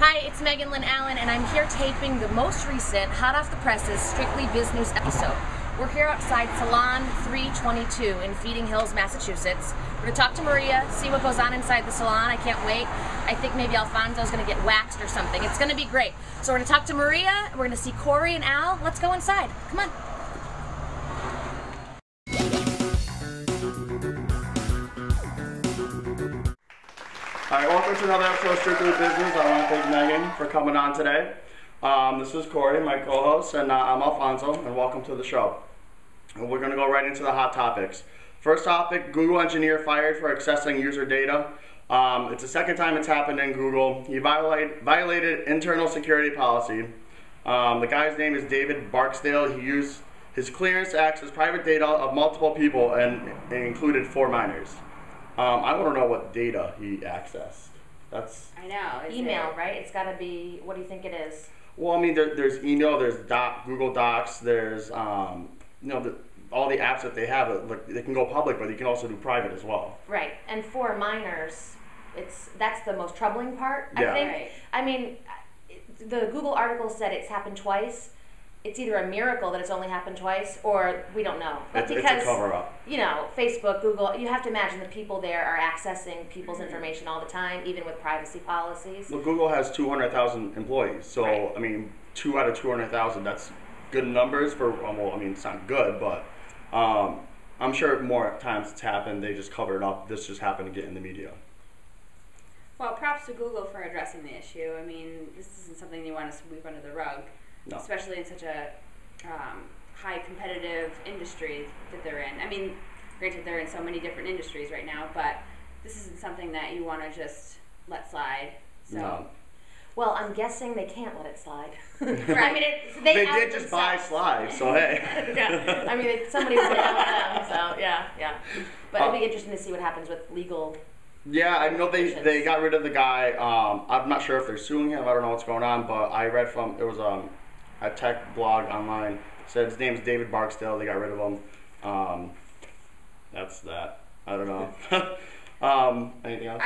Hi, it's Megan Lynn Allen, and I'm here taping the most recent, hot off the presses, Strictly Businews episode. We're here outside Salon 322 in Feeding Hills, Massachusetts. We're going to talk to Maria, see what goes on inside the salon. I can't wait. I think maybe Alfonso's going to get waxed or something. It's going to be great. So we're going to talk to Maria, we're going to see Corey and Al. Let's go inside. Come on. Alright, welcome to another episode of Strictly Business. I want to thank Megan for coming on today. This is Corey, my co-host, and I'm Alfonso, and welcome to the show. And we're going to go right into the hot topics. First topic, Google engineer fired for accessing user data. It's the second time it's happened in Google. He violated internal security policy. The guy's name is David Barksdale. He used his clearance to access private data of multiple people, and it included 4 minors. I want to know what data he accessed. I know. Email, right? It's got to be, what do you think it is? Well, I mean, there's email, there's Google Docs, there's, all the apps that they have, like, they can go public, but you can also do private as well. Right, and for minors, that's the most troubling part, Yeah. I think. Right. I mean, the Google article said it's happened twice. It's either a miracle that it's only happened twice, or we don't know. But It's a cover-up. You know, Facebook, Google, you have to imagine the people there are accessing people's information all the time, even with privacy policies. Well, Google has 200,000 employees, so, Right. I mean, 2 out of 200,000, that's good numbers for, well, I mean, it's not good, but I'm sure more times it's happened, they just cover it up. This just happened to get in the media. Well, props to Google for addressing the issue. I mean, this isn't something you want to sweep under the rug, No. especially in such a high competitive industry that they're in. I mean, granted, they're in so many different industries right now, but this isn't something that you want to just let slide. So. No. Well, I'm guessing they can't let it slide. Right. I mean, they did just buy Slide, so hey. Yeah. I mean, somebody was going to them, so yeah. But it'll be interesting to see what happens with legal. Yeah, I know they got rid of the guy. I'm not sure if they're suing him. I don't know what's going on, but I read from, it was a tech blog online. It said his name's David Barksdale. They got rid of him. That's that. I don't know. Anything else?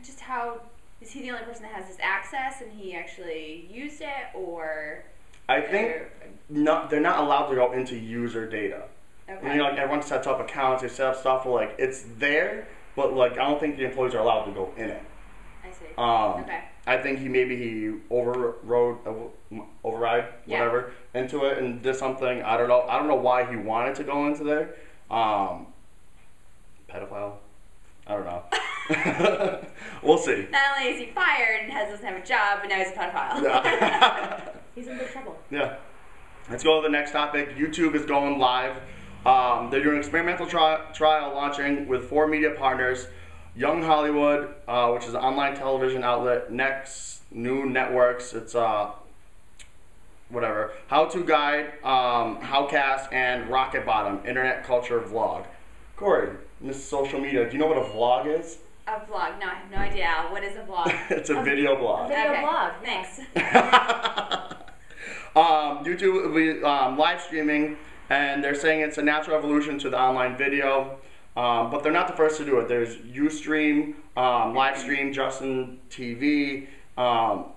Just how is he the only person that has this access and he actually used it, or? I think they're not allowed to go into user data. Okay. You know, like everyone sets up accounts, they set up stuff, like it's there, but like I don't think the employees are allowed to go in it. I see. Okay. I think he override whatever into it and did something. I don't know why he wanted to go into there. Pedophile. I don't know. We'll see. Not only is he fired and doesn't have a job, but now he's a pedophile. Yeah. He's in big trouble. Yeah. Let's go to the next topic. YouTube is going live. They're doing an experimental trial launching with 4 media partners. Young Hollywood, which is an online television outlet, Next New Networks, it's whatever, How To Guide, Howcast, and Rocket Bottom, Internet Culture Vlog. Corey, Miss Social Media, do you know what a vlog is? A vlog? No, I have no idea. What is a vlog? It's a video blog. Video Okay. blog. Thanks. YouTube will be live streaming, and they're saying it's a natural evolution to the online video. But they're not the first to do it. There's Ustream, Livestream, Justin TV, but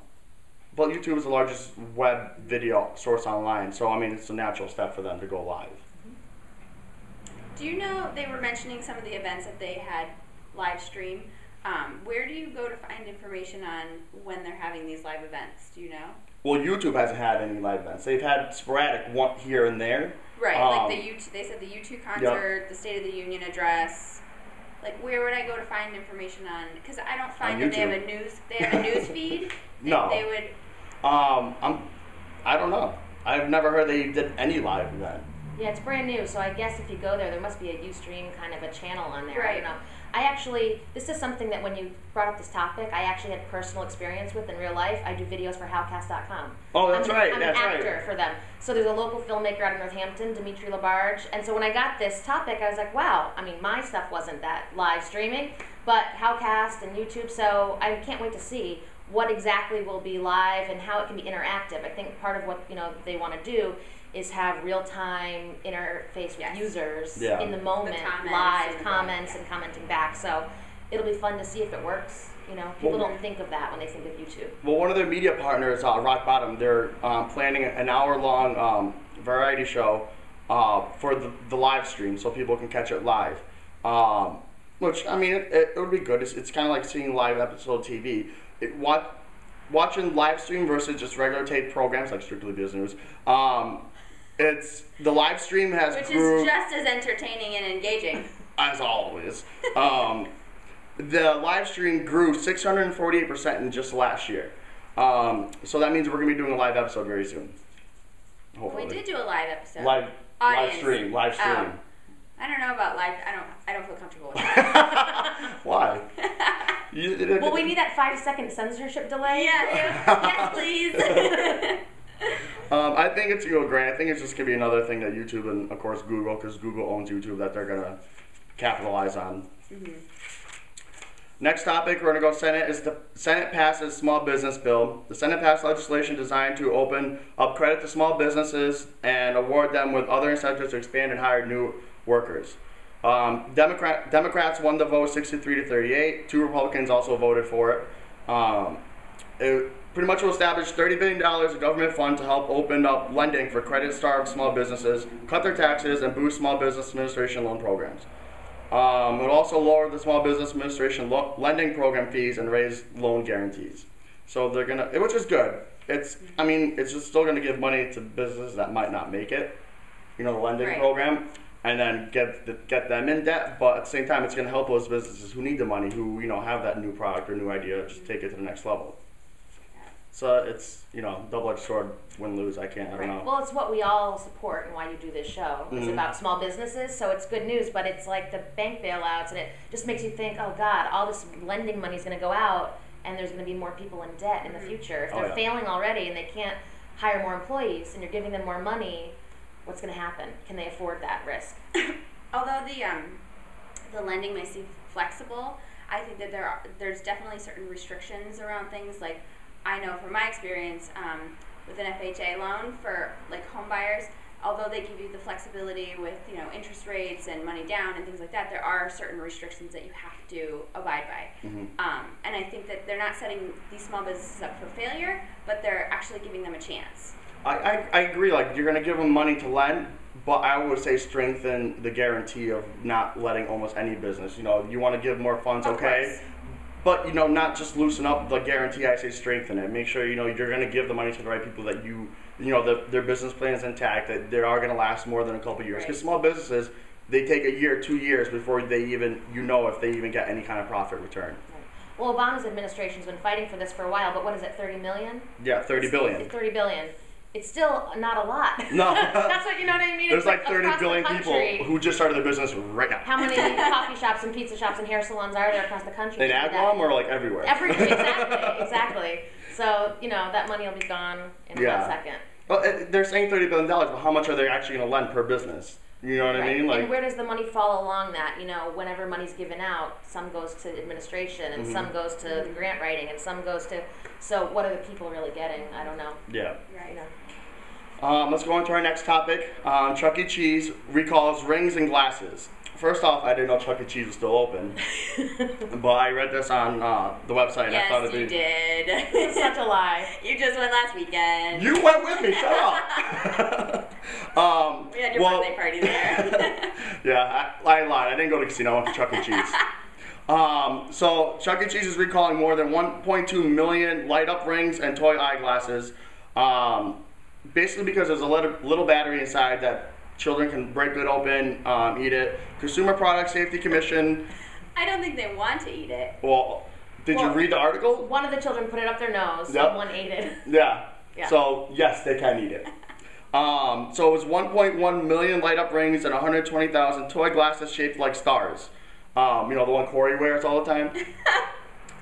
YouTube is the largest web video source online, so I mean it's a natural step for them to go live. Do you know they were mentioning some of the events that they had live stream? Where do you go to find information on when they're having these live events? Do you know? Well, YouTube hasn't had any live events. They've had sporadic one here and there. Right, like the YouTube. They said the YouTube concert, the State of the Union address. Like, where would I go to find information on? Because I don't find that they have a news. They have a news feed. No. They would. I don't know. I've never heard they did any live event. Yeah, it's brand new, so I guess if you go there must be a Ustream kind of a channel on there. Right. I don't know. This is something that when you brought up this topic, I actually had personal experience with in real life. I do videos for Howcast.com. Oh, that's right. I'm that's an actor right. for them. So there's a local filmmaker out of Northampton, Dimitri Labarge. And so when I got this topic, I was like, wow, I mean, my stuff wasn't that live streaming, but Howcast and YouTube, so I can't wait to see what exactly will be live and how it can be interactive. I think part of what they want to do is have real-time interface with users in the moment, live comments and commenting back. So it'll be fun to see if it works. You know, people don't think of that when they think of YouTube. Well, one of their media partners, Rock Bottom, they're planning an hour-long variety show for the live stream, so people can catch it live. Which, I mean, it would be good. It's kind of like seeing live episode TV. Watching live stream versus just regular tape programs like Strictly Businews. It's the live stream has which is just as entertaining and engaging as always. The live stream grew 648% in just last year. So that means we're gonna be doing a live episode very soon. Hopefully. We did do a live episode. Live stream. Oh. I don't know about live. I don't feel comfortable with that. Why? Well, we need that 5-second censorship delay. Yeah. Yes, please. I think it's gonna go great. I think it's just gonna be another thing that YouTube and of course Google, because Google owns YouTube, that they're gonna capitalize on. Mm-hmm. Next topic, we're gonna go Senate. Is the Senate passes small business bill. The Senate passed legislation designed to open up credit to small businesses and award them with other incentives to expand and hire new workers. Democrats won the vote 63-38. 2 Republicans also voted for it. It pretty much will establish $30 billion of government fund to help open up lending for credit-starved small businesses, cut their taxes, and boost small business administration loan programs. It will also lower the Small Business Administration lending program fees and raise loan guarantees. So they're gonna, which is good. I mean, it's just still gonna give money to businesses that might not make it, you know, the lending program, and then get them in debt. But at the same time, it's gonna help those businesses who need the money, who, you know, have that new product or new idea, just take it to the next level. So it's, you know, double-edged sword, win-lose, I don't know. Well, it's what we all support and why you do this show. It's about small businesses, so it's good news, but it's like the bank bailouts, and it just makes you think, oh God, all this lending money is going to go out, and there's going to be more people in debt in the future. If they're failing already and they can't hire more employees, and you're giving them more money, what's going to happen? Can they afford that risk? Although the lending may seem flexible, I think that there's definitely certain restrictions around things. Like, I know from my experience with an FHA loan for like home buyers, although they give you the flexibility with, you know, interest rates and money down and things like that, there are certain restrictions that you have to abide by. And I think that they're not setting these small businesses up for failure, but they're actually giving them a chance. I agree. Like, you're going to give them money to lend, but I would say strengthen the guarantee of not letting almost any business. You know, you want to give more funds, okay? But, you know, not just loosen up the guarantee, I say strengthen it. Make sure, you know, you're going to give the money to the right people, that you know, their business plan is intact, that they are going to last more than a couple years. Because small businesses, they take a year, 2 years before they even, you know, if they even get any kind of profit return. Well, Obama's administration's been fighting for this for a while, but what is it, 30 million? Yeah, 30 billion. It's 30 billion. It's still not a lot. No. That's what, you know what I mean? There's like 30 billion people who just started their business right now. How many coffee shops and pizza shops and hair salons are there across the country? In Agawam or like everywhere? Everywhere, exactly. So, you know, that money will be gone in 1 second. Well, they're saying $30 billion, but how much are they actually going to lend per business? You know what I mean? Like, and where does the money fall along that? You know, whenever money's given out, some goes to administration, and some goes to the grant writing, and some goes to. So, what are the people really getting? I don't know. Yeah. Right. You know. Let's go on to our next topic. Chuck E. Cheese recalls rings and glasses. First off, I didn't know Chuck E. Cheese was still open, but I read this on the website. Yes, I thought you did. It's such a lie. You just went last weekend. You went with me. Shut up. We had your birthday party there. Yeah, I lied. I didn't go to the casino. I went to Chuck E. Cheese. So Chuck E. Cheese is recalling more than 1.2 million light-up rings and toy eyeglasses. Basically because there's a little battery inside that children can break it open, eat it. Consumer Product Safety Commission. I don't think they want to eat it. Well, did you read the article? One of the children put it up their nose, and one ate it. Yeah. So, yes, they can eat it. So it was 1.1 million light-up rings and 120,000 toy glasses shaped like stars. You know, the one Corey wears all the time?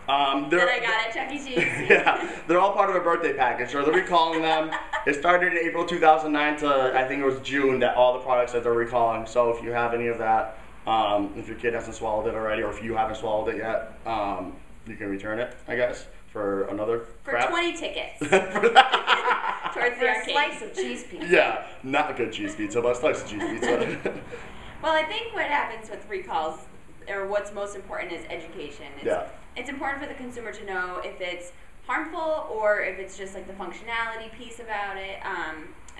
That I got at Chuck E. Cheese. Yeah, they're all part of a birthday package. So they're recalling them. It started in April 2009 to, I think it was June, that all the products that they're recalling. So if you have any of that, if your kid hasn't swallowed it already, or if you haven't swallowed it yet, you can return it, I guess, for another crap. 20 tickets. Towards the arcade. A slice of cheese pizza. Yeah, not a good cheese pizza, but a slice of cheese pizza. Well, I think what happens with recalls, or what's most important is education. It's important for the consumer to know if it's harmful or if it's just like the functionality piece about it. I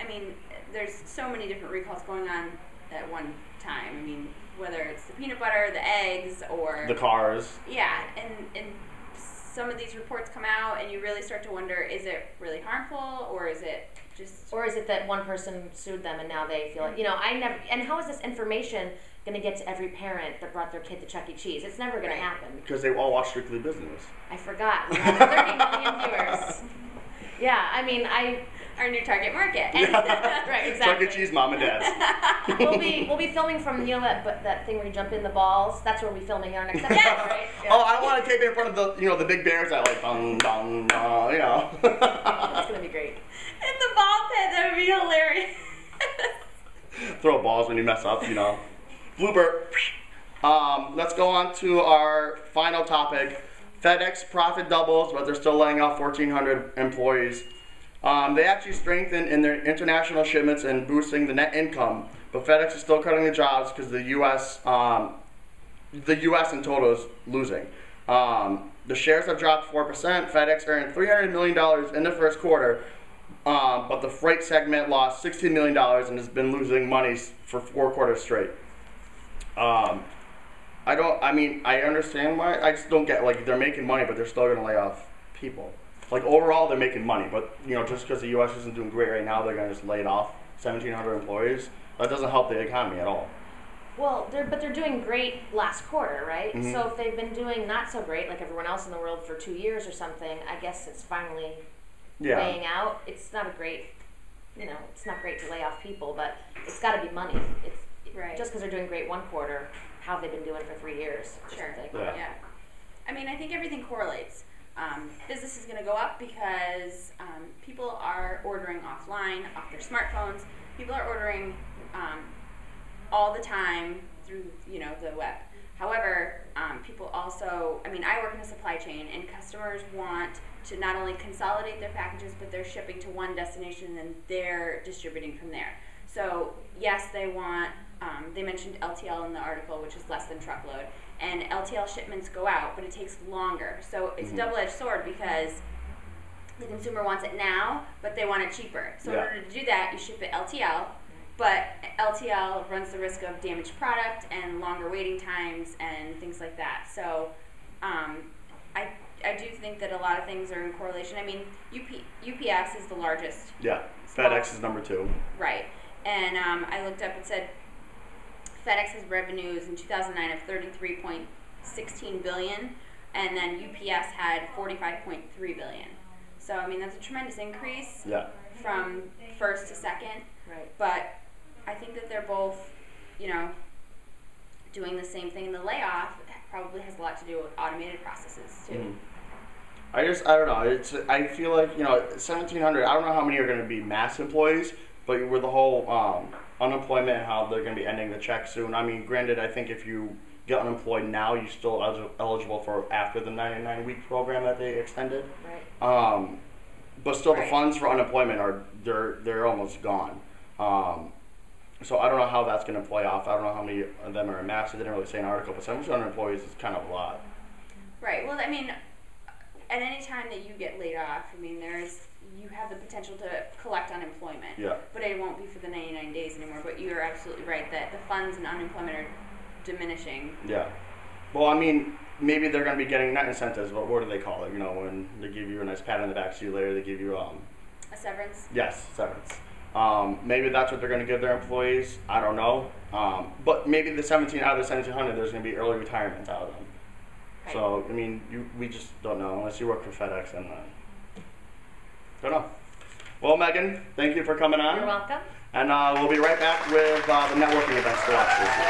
mean, there's so many different recalls going on at one time. I mean, whether it's the peanut butter, the eggs, or the cars. Yeah, and some of these reports come out, and you really start to wonder: is it really harmful, or is it just? Or is it that one person sued them and now they feel like, I never. And how is this information going to get to every parent that brought their kid to Chuck E. Cheese? It's never going to happen. Because they all watch Strictly Business. I forgot. We have 30 million viewers. Yeah, I mean, our new target market. Right, exactly. Chuck E. Cheese mom and dads. we'll be filming from that thing where you jump in the balls. That's where we'll be filming our next episode, right? Yeah. Oh, I want to tape it in front of the big bears that like dun dun That's gonna be great. In the ball pit, that would be hilarious. Throw balls when you mess up, Blooper. Let's go on to our final topic. FedEx profit doubles, but they're still laying off 1,400 employees. They actually strengthened in their international shipments and boosting the net income, but FedEx is still cutting the jobs because the U.S. In total is losing. The shares have dropped 4%. FedEx earned $300 million in the first quarter, but the freight segment lost $16 million and has been losing money for 4 quarters straight. I understand why. I just don't get, like, they're making money, but they're still going to lay off people. Like, overall, they're making money, but, just because the U.S. isn't doing great right now, they're going to just lay off 1,700 employees. That doesn't help the economy at all. Well, they're doing great last quarter, right? Mm-hmm. So if they've been doing not so great, like everyone else in the world, for 2 years or something, I guess it's finally weighing out. It's not a great, it's not great to lay off people, but it's got to be money. Right. Just because they're doing great one quarter, how have they been doing for 3 years? Sure. Yeah. I mean, I think everything correlates. Business is going to go up because people are ordering offline, off their smartphones. People are ordering all the time through, the web. However, people also, I work in a supply chain, and customers want to not only consolidate their packages, but they're shipping to one destination and they're distributing from there. So yes, they want, they mentioned LTL in the article, which is less than truckload, and LTL shipments go out, but it takes longer. So it's a double-edged sword because the consumer wants it now, but they want it cheaper. So in order to do that, you ship it LTL, but LTL runs the risk of damaged product and longer waiting times and things like that. So I do think that a lot of things are in correlation. I mean, UPS is the largest. Yeah, FedEx is number 2. Right. And I looked up, it said FedEx has revenues in 2009 of $33.16 billion, and then UPS had $45.3 billion. So, that's a tremendous increase from first to second. Right. But I think that they're both, doing the same thing. The layoff probably has a lot to do with automated processes, too. Mm-hmm. I don't know. I feel like, 1,700, I don't know how many are going to be mass employees, but with the whole unemployment and how they're going to be ending the check soon. Granted, I think if you get unemployed now, you're still eligible for after the 99-week program that they extended. Right. But still, the funds for unemployment they're almost gone. So I don't know how that's going to play off. I don't know how many of them are in mass. It didn't really say in an article, but 700 employees is kind of a lot. Right. Well, at any time that you get laid off, you have the potential to collect unemployment. Yeah. But it won't be for the 99 days anymore. But you're absolutely right that the funds and unemployment are diminishing. Yeah. Well, maybe they're going to be getting not incentives, but what do they call it? When they give you a nice pat on the back, see you later, they give you a severance? Yes, severance. Maybe that's what they're going to give their employees. I don't know. But maybe out of the 1,700, there's going to be early retirements out of them. Right. So, we just don't know unless you work for FedEx and don't know. Well, Megan, thank you for coming on. You're welcome. And we'll be right back with the networking events to watch this year.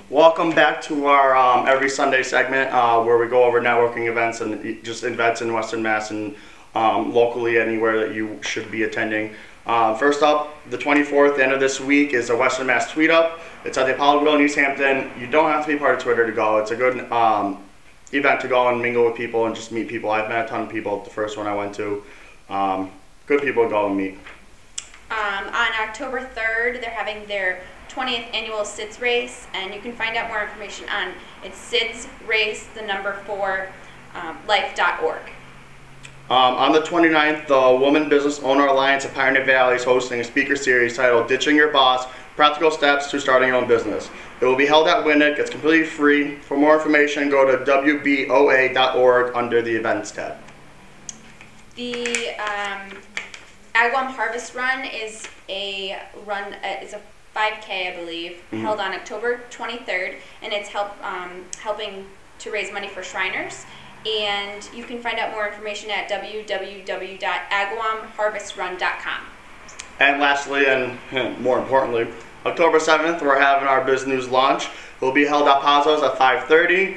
Welcome back to our every Sunday segment where we go over networking events and just events in Western Mass and locally anywhere that you should be attending. First up, the 24th, the end of this week, is a Western Mass Tweet Up. It's at the Apollo Grill in East Hampton. You don't have to be part of Twitter to go. It's a good event to go and mingle with people and just meet people. I've met a ton of people at the first one I went to. Good people to go and meet. On October 3rd, they're having their 20th annual SIDS race, and you can find out more information on it's sidsrace4life.org. On the 29th, the Women Business Owner Alliance of Pioneer Valley is hosting a speaker series titled Ditching Your Boss, Practical Steps to Starting Your Own Business. It will be held at Winnick. It's completely free. For more information, go to wboa.org under the events tab. The Agawam Harvest Run is a 5K, I believe, held on October 23rd, and it's helping to raise money for Shriners. And you can find out more information at www.agawamharvestrun.com. And lastly, and more importantly, October 7th, we're having our Businews launch. It will be held at Pazos at 5:30.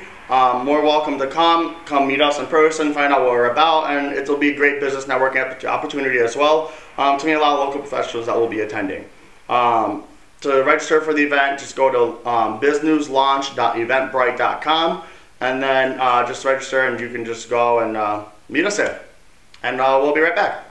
More welcome to come meet us in person, find out what we're about, and it'll be a great business networking opportunity as well to meet a lot of local professionals that will be attending. To register for the event, just go to businesslaunch.eventbrite.com, and then just register, and you can just go and meet us there. And we'll be right back.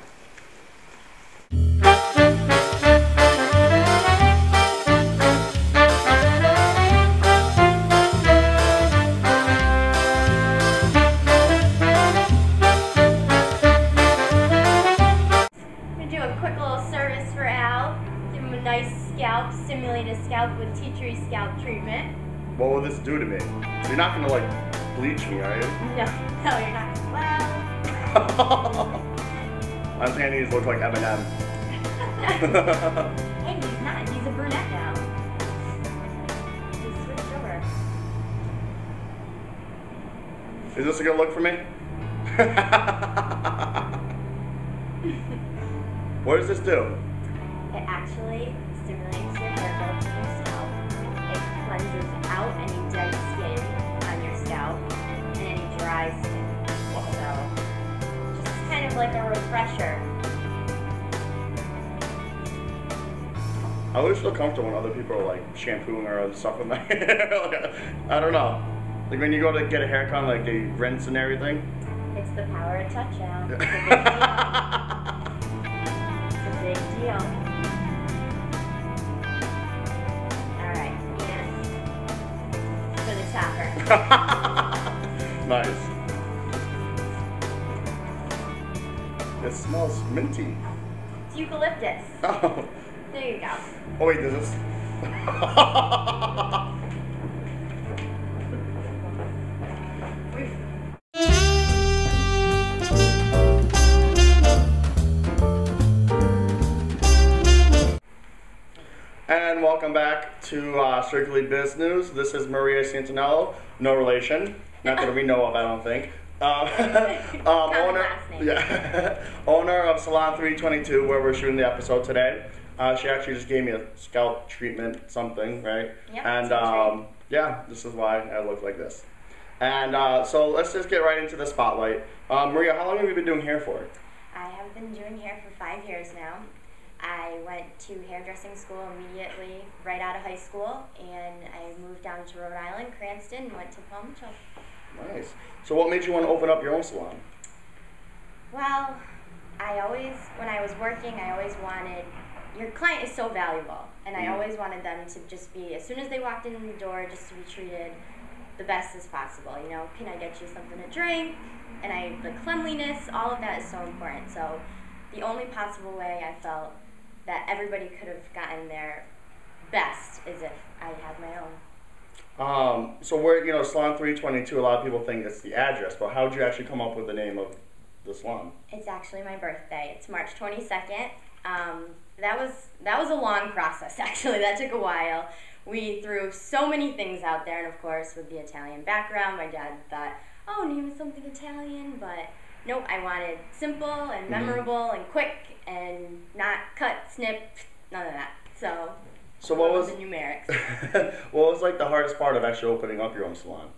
Simulate a scalp with tea tree scalp treatment. What will this do to me? You're not gonna like bleach me, are you? No, you're not. Well, I'm saying these look like M&M. hey, he's not. He's a brunette now. He's switched over. Is this a good look for me? What does this do? It actually stimulates your hair growth in your scalp. It cleanses out any dead skin on your scalp and any dry skin. So, just kind of like a refresher. I always feel comfortable when other people are like shampooing or other stuff with my hair. I don't know. Like when you go to get a haircut, like they rinse and everything. It's the power of touch out. It's a big deal. Alright, and for the topper. Nice. It smells minty. It's eucalyptus. Oh. There you go. Oh wait, does this? And welcome back to Strictly Biz News. This is Maria Santinello, no relation, not that we know of, I don't think. Owner of Salon 322, where we're shooting the episode today. She actually just gave me a scalp treatment, something, right? Yep, and yeah, this is why I look like this. And so let's just get right into the spotlight. Maria, how long have you been doing hair for? I have been doing hair for 5 years now. I went to hairdressing school immediately right out of high school, and I moved down to Rhode Island, Cranston, and went to Palm Beach. Nice. So what made you want to open up your own salon? Well, when I was working, I always wanted, your client is so valuable, and I always wanted them to just be, as soon as they walked in the door, just to be treated the best as possible. You know, can I get you something to drink? And the cleanliness, all of that is so important. So the only possible way I felt that everybody could have gotten their best is if I had my own. So we're, Salon 322, a lot of people think it's the address, but how did you actually come up with the name of the salon? It's actually my birthday. It's March 22nd. That was a long process, actually. That took a while. We threw so many things out there, and of course, with the Italian background, my dad thought, oh, name something Italian, but nope, I wanted simple and memorable and quick and not cut, snip, none of that. So what was the numerics? What was like the hardest part of actually opening up your own salon?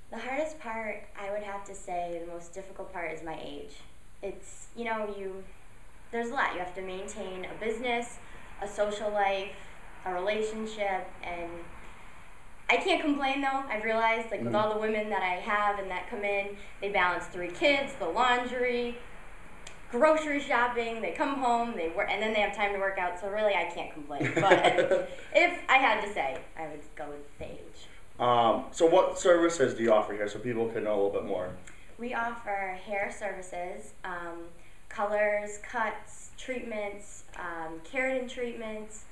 The hardest part, I would have to say, the most difficult part is my age. It's, there's a lot. You have to maintain a business, a social life, a relationship, and I can't complain though. I've realized, like, with all the women that I have and that come in, they balance 3 kids, the laundry, grocery shopping, they come home, they work, and then they have time to work out, so really I can't complain. But if I had to say, I would go with Sage. So what services do you offer here so people can know a little bit more? We offer hair services, colors, cuts, treatments, keratin treatments,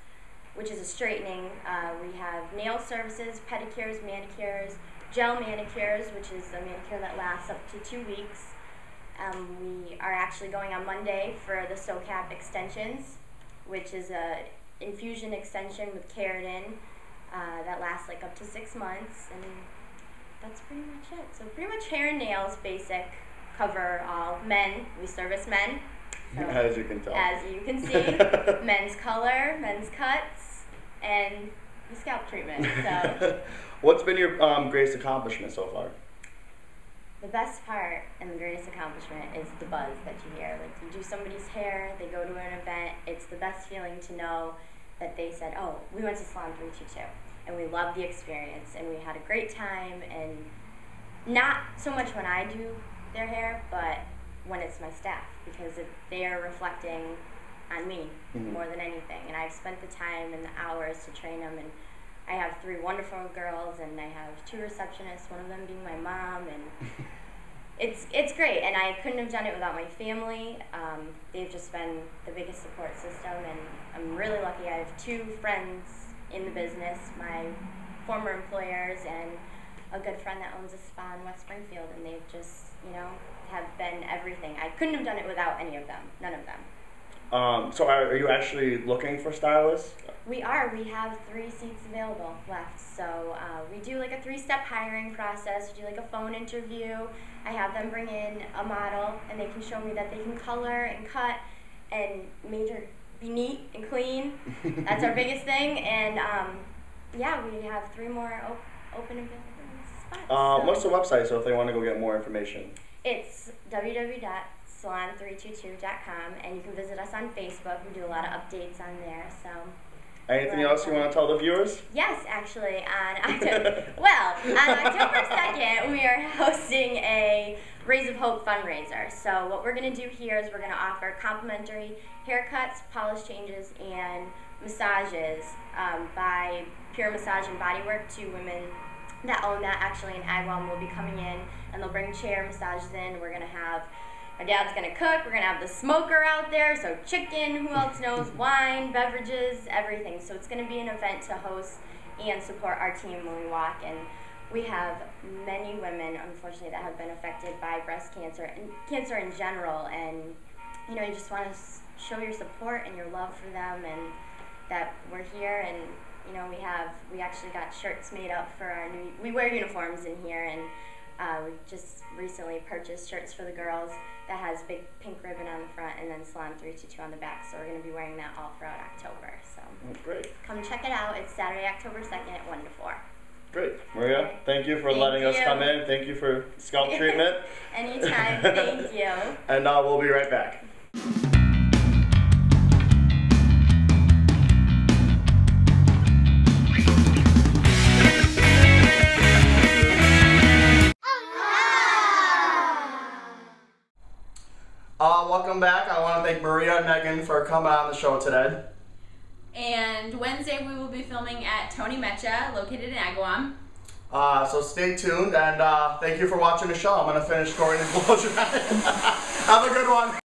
which is a straightening. We have nail services, pedicures, manicures, gel manicures, which is a manicure that lasts up to 2 weeks. We are actually going on Monday for the SoCap extensions, which is a infusion extension with keratin that lasts like up to 6 months, and that's pretty much it. So pretty much hair and nails, basic, cover all. Men, we service men. So as you can tell. As you can see, men's color, men's cuts, and the scalp treatment. So what's been your greatest accomplishment so far? the best part and the greatest accomplishment is the buzz that you hear. Like, you do somebody's hair, they go to an event, it's the best feeling to know that they said, oh, we went to Salon 322, and we loved the experience, and we had a great time, and not so much when I do their hair, but when it's my staff, because they are reflecting on me more than anything, and I've spent the time and the hours to train them, and I have 3 wonderful girls, and I have 2 receptionists, one of them being my mom, and it's great, and I couldn't have done it without my family. They've just been the biggest support system, and I'm really lucky. I have 2 friends in the business, my former employers, and a good friend that owns a spa in West Springfield, and they've just, have been everything. I couldn't have done it without any of them, none of them. So are you actually looking for stylists? We are. We have 3 seats available left. So we do like a 3-step hiring process. We do like a phone interview. I have them bring in a model, and they can show me that they can color and cut and be neat and clean. That's our biggest thing. And yeah, we have 3 more open available spots. What's the website so if they want to go get more information? It's www.salon322.com, and you can visit us on Facebook. We do a lot of updates on there. So. Anything else you want to tell the viewers? Yes, actually, on October 2nd, we are hosting a Rays of Hope fundraiser. So what we're going to do here is we're going to offer complimentary haircuts, polish changes, and massages by Pure Massage and Bodywork to women that own that. Actually, an Agawam will be coming in, and they'll bring chair massages in. We're going to have, my dad's going to cook, we're going to have the smoker out there, so chicken, who else knows, wine, beverages, everything. So it's going to be an event to host and support our team when we walk. And we have many women, unfortunately, that have been affected by breast cancer and cancer in general. And, you just want to show your support and your love for them, and that we're here. And, we actually got shirts made up for our new, we wear uniforms in here, and we just recently purchased shirts for the girls that has big pink ribbon on the front and then Salon 322 on the back. So we're going to be wearing that all throughout October. So great. Come check it out. It's Saturday, October 2nd at 1 to 4. Great. Maria, thank you for letting us come in. Thank you for scalp treatment. Anytime. Thank you. And we'll be right back. Welcome back. I want to thank Maria and Megan for coming on the show today. And Wednesday we will be filming at Tony Mecha, located in Agawam. So stay tuned, and thank you for watching the show. I'm going to finish scoring and close your eyes. Have a good one.